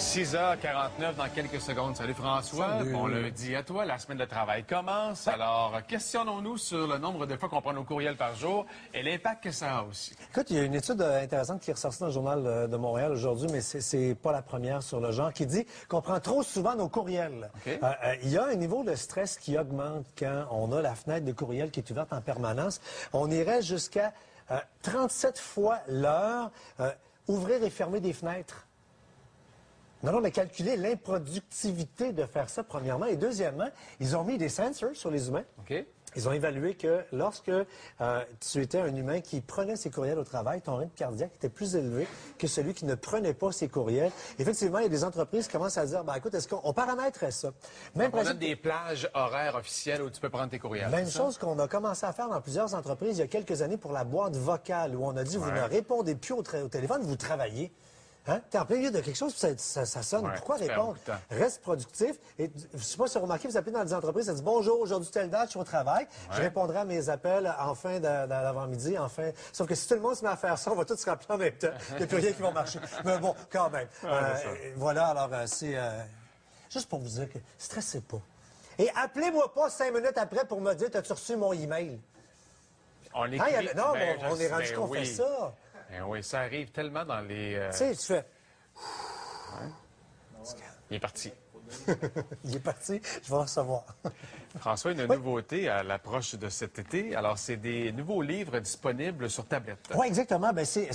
6h49 dans quelques secondes. Salut François. Salut. Bon lundi à toi. La semaine de travail commence. Alors, questionnons-nous sur le nombre de fois qu'on prend nos courriels par jour et l'impact que ça a aussi. Écoute, il y a une étude intéressante qui est ressortie dans le Journal de Montréal aujourd'hui, mais c'est pas la première sur le genre, qui dit qu'on prend trop souvent nos courriels. Okay. Il y a un niveau de stress qui augmente quand on a la fenêtre de courriel qui est ouverte en permanence. On irait jusqu'à 37 fois l'heure ouvrir et fermer des fenêtres. Non, mais calculer l'improductivité de faire ça, premièrement. Et deuxièmement, ils ont mis des sensors sur les humains. Okay. Ils ont évalué que lorsque tu étais un humain qui prenait ses courriels au travail, ton rythme cardiaque était plus élevé que celui qui ne prenait pas ses courriels. Effectivement, il y a des entreprises qui commencent à dire, ben écoute, est-ce qu'on paramétrerait ça? Même on donne des plages horaires officielles où tu peux prendre tes courriels. Même chose qu'on a commencé à faire dans plusieurs entreprises il y a quelques années pour la boîte vocale, où on a dit, vous ne répondez plus au téléphone, vous travaillez. Hein? T'es en plein milieu de quelque chose, puis ça sonne. Ouais, pourquoi répondre? Reste productif. Et je sais pas si vous remarquez, vous appelez dans des entreprises, ça dit bonjour, aujourd'hui telle date, je suis au travail. Ouais. Je répondrai à mes appels en fin d'avant-midi, en fin. Sauf que si tout le monde se met à faire ça, on va tous se rappeler en même temps. Il n'y a plus rien qui va marcher. Mais bon, quand même. Voilà, alors c'est juste pour vous dire que stressez pas. Et appelez-moi pas 5 minutes après pour me dire, t'as-tu reçu mon email? On l'écrit. Non, on est rendu qu'on fait ça. Ben oui, ça arrive tellement dans les... Tu sais, tu fais... Ouais. Il est parti. Il est parti, je vais le recevoir. François, une nouveauté à l'approche de cet été. Alors, c'est des nouveaux livres disponibles sur tablette. Oui, exactement. Ben, c'est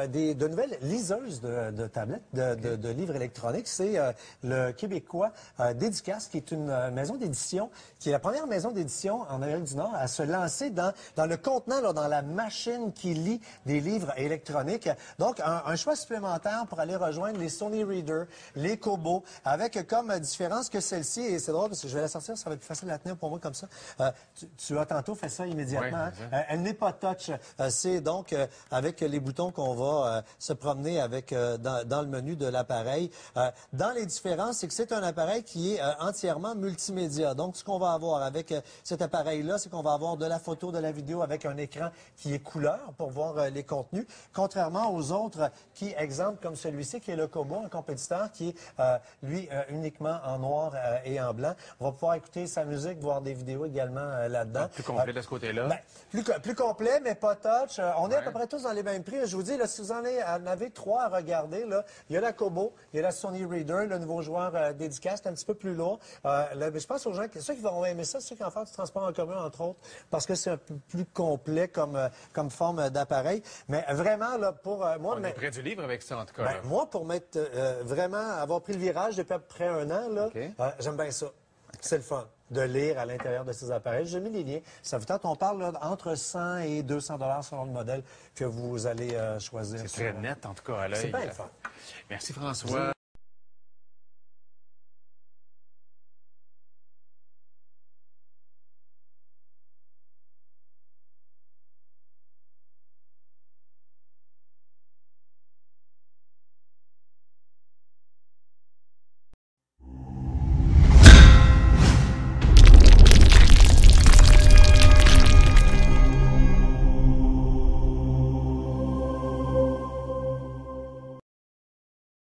de nouvelles liseuses de tablettes, de livres électroniques. C'est le Québécois Dédicace, qui est une maison d'édition, qui est la première maison d'édition en Amérique du Nord à se lancer dans le contenant, là, dans la machine qui lit des livres électroniques. Donc, un choix supplémentaire pour aller rejoindre les Sony Reader, les Kobo, avec comme différence que celle-ci, et c'est drôle parce que je vais la sortir, ça va être plus facile à tenir pour moi comme ça. Tu as tantôt fait ça immédiatement. Oui, hein? Elle n'est pas touch. C'est donc avec les boutons qu'on va se promener avec dans le menu de l'appareil. Dans les différences, c'est que c'est un appareil qui est entièrement multimédia. Donc, ce qu'on va avoir avec cet appareil-là, c'est qu'on va avoir de la photo, de la vidéo avec un écran qui est couleur pour voir les contenus, contrairement aux autres qui, exemple comme celui-ci, qui est le Kobo, un compétiteur qui est, lui, uniquement en noir et en blanc. On va pouvoir écouter sa musique, voir des vidéos également là-dedans. Plus complet de ce côté-là. Plus complet, mais pas touch. On est à peu près tous dans les mêmes prix. Je vous dis, là, si vous en avez 3 à regarder, là, il y a la Kobo, il y a la Sony Reader, le nouveau joueur Dédicace, c'est un petit peu plus lourd. Je pense aux gens, ceux qui vont aimer ça, ceux qui vont faire du transport en commun, entre autres, parce que c'est un peu plus complet comme forme d'appareil. Mais vraiment, là, pour moi... On est près du livre avec ça, en tout cas. Moi, pour m'être vraiment, avoir pris le virage depuis à peu près 1 an, là, j'aime bien ça. C'est le fun de lire à l'intérieur de ces appareils. J'ai mis les liens. Ça vous tente, on parle là, entre 100 et 200 $ selon le modèle que vous allez choisir. C'est très net, en tout cas, à l'œil. C'est bien le fun. Merci, François.